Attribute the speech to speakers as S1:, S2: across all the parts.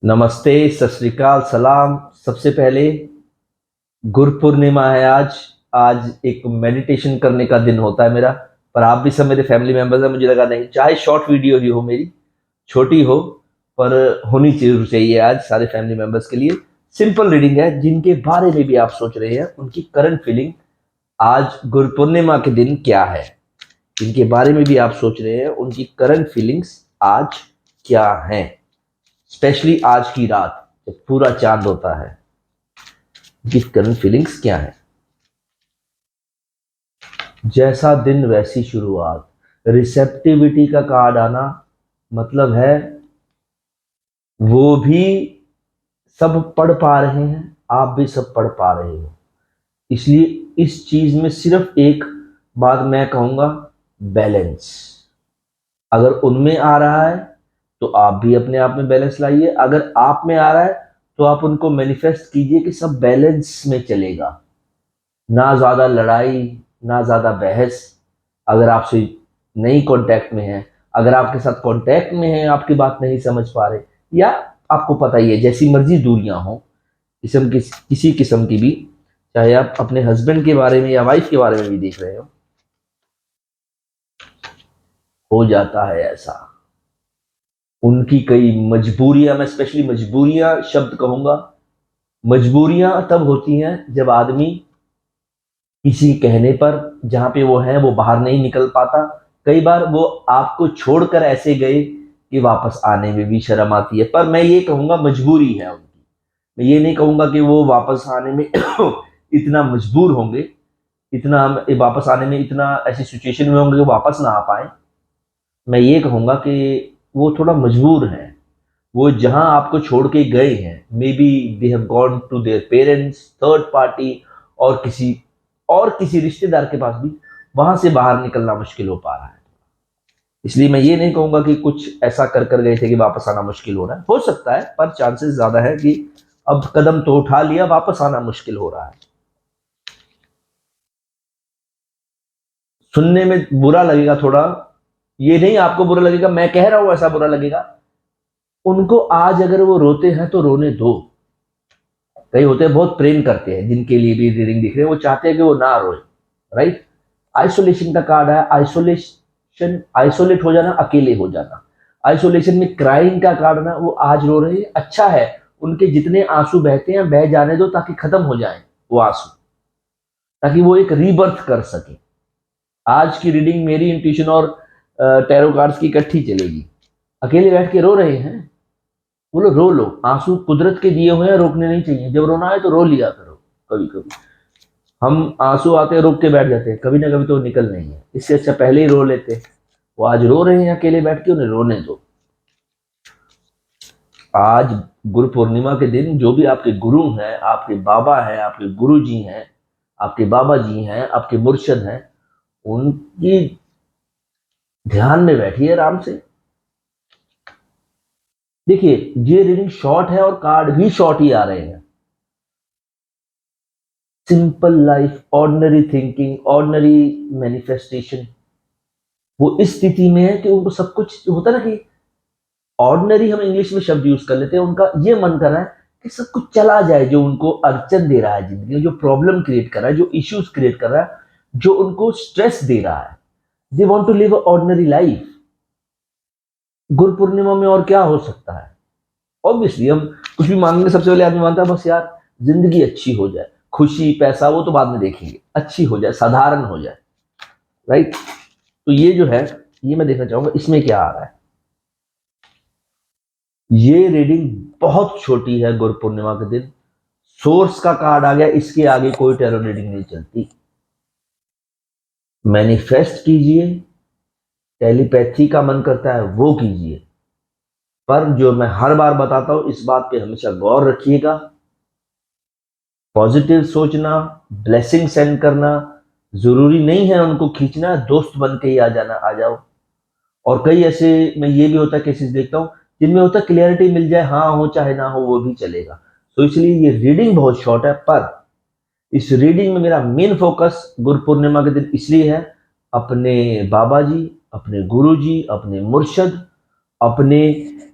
S1: नमस्ते, सत श्री अकाल, सलाम। सबसे पहले गुरु पूर्णिमा है आज। आज एक मेडिटेशन करने का दिन होता है मेरा। पर आप भी सब मेरे फैमिली मेंबर्स हैं, मुझे लगा नहीं, चाहे शॉर्ट वीडियो ही हो मेरी, छोटी हो, पर होनी जरूर चाहिए आज सारे फैमिली मेंबर्स के लिए। सिंपल रीडिंग है, जिनके बारे में भी आप सोच रहे हैं उनकी करंट फीलिंग आज गुरु पूर्णिमा के दिन क्या है। जिनके बारे में भी आप सोच रहे हैं उनकी करंट फीलिंग्स आज क्या है, स्पेशली आज की रात जब पूरा चांद होता है, उनकी करंट फीलिंग्स क्या है। जैसा दिन वैसी शुरुआत, रिसेप्टिविटी का कार्ड आना मतलब है वो भी सब पढ़ पा रहे हैं, आप भी सब पढ़ पा रहे हो। इसलिए इस चीज में सिर्फ एक बात मैं कहूंगा, बैलेंस। अगर उनमें आ रहा है तो आप भी अपने आप में बैलेंस लाइए। अगर आप में आ रहा है तो आप उनको मैनिफेस्ट कीजिए कि सब बैलेंस में चलेगा, ना ज्यादा लड़ाई, ना ज्यादा बहस। अगर आपसे नहीं कांटेक्ट में है, अगर आपके साथ कांटेक्ट में है, आपकी बात नहीं समझ पा रहे, या आपको पता ही है जैसी मर्जी दूरियां हो किस्म की, किसी किस्म की भी, चाहे आप अपने हस्बैंड के बारे में या वाइफ के बारे में भी देख रहे हो जाता है ऐसा। उनकी कई मजबूरियां, मैं स्पेशली मजबूरियां शब्द कहूंगा। मजबूरियां तब होती हैं जब आदमी किसी कहने पर, जहां पे वो है वो बाहर नहीं निकल पाता। कई बार वो आपको छोड़कर ऐसे गए कि वापस आने में भी शर्म आती है। पर मैं ये कहूंगा मजबूरी है उनकी। मैं ये नहीं कहूंगा कि वो वापस आने में इतना मजबूर होंगे, इतना वापस आने में इतना ऐसी सिचुएशन में होंगे कि वापस ना आ पाए। मैं ये कहूंगा कि वो थोड़ा मजबूर हैं। वो जहां आपको छोड़ के गए हैं, maybe they have gone to their parents, third party, और किसी रिश्तेदार के पास भी, वहां से बाहर निकलना मुश्किल हो पा रहा है। इसलिए मैं ये नहीं कहूंगा कि कुछ ऐसा कर कर गए थे कि वापस आना मुश्किल हो रहा है। हो सकता है, पर चांसेस ज्यादा है कि अब कदम तो उठा लिया, वापस आना मुश्किल हो रहा है। सुनने में बुरा लगेगा थोड़ा, ये नहीं आपको बुरा लगेगा, मैं कह रहा हूं ऐसा बुरा लगेगा। उनको आज अगर वो रोते हैं तो रोने दो। कई होते हैं बहुत प्रेम करते हैं, जिनके लिए भी रीडिंग दिख रहे हैं, वो चाहते हैं कि वो ना रोए, राइट। आइसोलेशन का कार्ड है, आइसोलेशन, आइसोलेट हो जाना, अकेले हो जाना। आइसोलेशन में क्राइंग का कार्ड ना, वो आज रो रहे हैं, अच्छा है। उनके जितने आंसू बहते हैं बह जाने दो, ताकि खत्म हो जाए वो आंसू, ताकि वो एक रीबर्थ कर सके। आज की रीडिंग मेरी इंट्यूशन और टैरो कार्ड्स की इकट्ठी चलेगी। अकेले बैठ के रो रहे हैं, बोलो रो लो। आंसू कुदरत के दिए हुए हैं, रोकने नहीं चाहिए। जब रोना है तो रो लिया करो। कभी कभी हम आंसू आते हैं रोक के बैठ जाते हैं, कभी ना कभी तो निकल नहीं है, इससे अच्छा पहले ही रो लेते। वो आज रो रहे हैं अकेले बैठ के, उन्हें रोने दो। आज गुरु पूर्णिमा के दिन जो भी आपके गुरु हैं, आपके बाबा हैं, आपके गुरु जी हैं, आपके बाबा जी हैं, आपके मुर्शद हैं, उनकी ध्यान में बैठिए आराम से। देखिए, ये रीडिंग शॉर्ट है और कार्ड भी शॉर्ट ही आ रहे हैं। Simple life, ordinary thinking, ordinary manifestation. वो इस स्थिति में है कि उनको सब कुछ होता है ना, कि ऑर्डिनरी हम इंग्लिश में शब्द यूज कर लेते हैं। उनका ये मन कर रहा है कि सब कुछ चला जाए, जो उनको अड़चन दे रहा है जिंदगी में, जो प्रॉब्लम क्रिएट कर रहा है, जो इश्यूज क्रिएट कर रहा है, जो उनको स्ट्रेस दे रहा है। They want to live ordinary life. Guru Purnima में और क्या हो सकता है। ऑब्वियसली हम कुछ भी मांगेंगे, सबसे पहले आदमी मानता है बस यार जिंदगी अच्छी हो जाए, खुशी पैसा वो तो बाद में देखेंगे, अच्छी हो जाए, साधारण हो जाए, राइट। तो ये जो है, ये मैं देखना चाहूंगा इसमें क्या आ रहा है। ये रीडिंग बहुत छोटी है गुरु पूर्णिमा के दिन। सोर्स का कार्ड आ गया, इसके आगे कोई टैरो रीडिंग नहीं चलती। मैनिफेस्ट कीजिए, टेलीपैथी का मन करता है वो कीजिए, पर जो मैं हर बार बताता हूं, इस बात पे हमेशा गौर रखिएगा। पॉजिटिव सोचना, ब्लेसिंग सेंड करना, जरूरी नहीं है उनको खींचना, दोस्त बन के ही आ जाना, आ जाओ। और कई ऐसे मैं ये भी होता है केसेस देखता हूँ जिनमें होता है क्लियरिटी मिल जाए, हाँ हो चाहे ना हो वो भी चलेगा। तो इसलिए ये रीडिंग बहुत शॉर्ट है, पर इस रीडिंग में मेरा मेन फोकस गुरु पूर्णिमा के दिन इसलिए है, अपने बाबा जी, अपने गुरु जी, अपने मुर्शद, अपने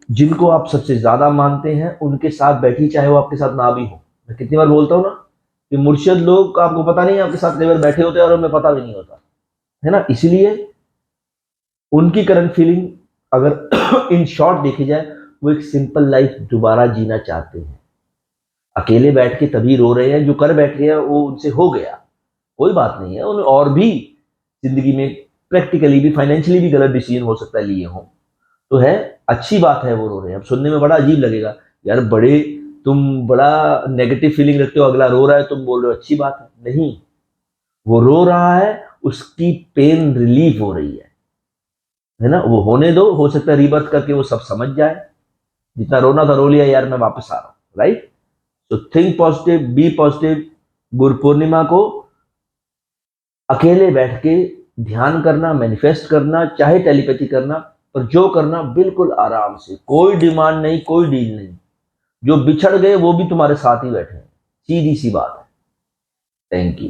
S1: जिनको आप सबसे ज्यादा मानते हैं उनके साथ बैठी, चाहे वो आपके साथ ना भी हो। मैं कितनी बार बोलता हूँ ना कि मुर्शिद लोग आपको पता नहीं है आपके साथ कई बार बैठे होते हैं और हमें पता भी नहीं होता है ना। इसलिए उनकी करंट फीलिंग अगर इन शॉर्ट देखी जाए, वो एक सिंपल लाइफ दोबारा जीना चाहते हैं। अकेले बैठ के तभी रो रहे हैं, जो कर बैठे हैं वो उनसे हो गया, कोई बात नहीं है। उन्हें और भी जिंदगी में प्रैक्टिकली भी फाइनेंशियली भी गलत डिसीजन हो सकता है लिए हो, तो है अच्छी बात है वो रो रहे हैं। अब सुनने में बड़ा अजीब लगेगा, यार बड़े तुम बड़ा नेगेटिव फीलिंग रखते हो, अगला रो रहा है तुम बोल रहे हो अच्छी बात है। नहीं, वो रो रहा है, उसकी पेन रिलीफ हो रही है ना। वो होने दो, हो सकता है रीबर्थ करके वो सब समझ जाए। जितना रोना था रो लिया यार, मैं वापस आ रहा हूँ, राइट। तो think positive, B positive. Guru Purnima को अकेले बैठ के ध्यान करना, मैनिफेस्ट करना, चाहे टेलीपैथी करना, पर जो करना बिल्कुल आराम से, कोई डिमांड नहीं, कोई डील नहीं। जो बिछड़ गए वो भी तुम्हारे साथ ही बैठे हैं, सीधी सी बात है। Thank you.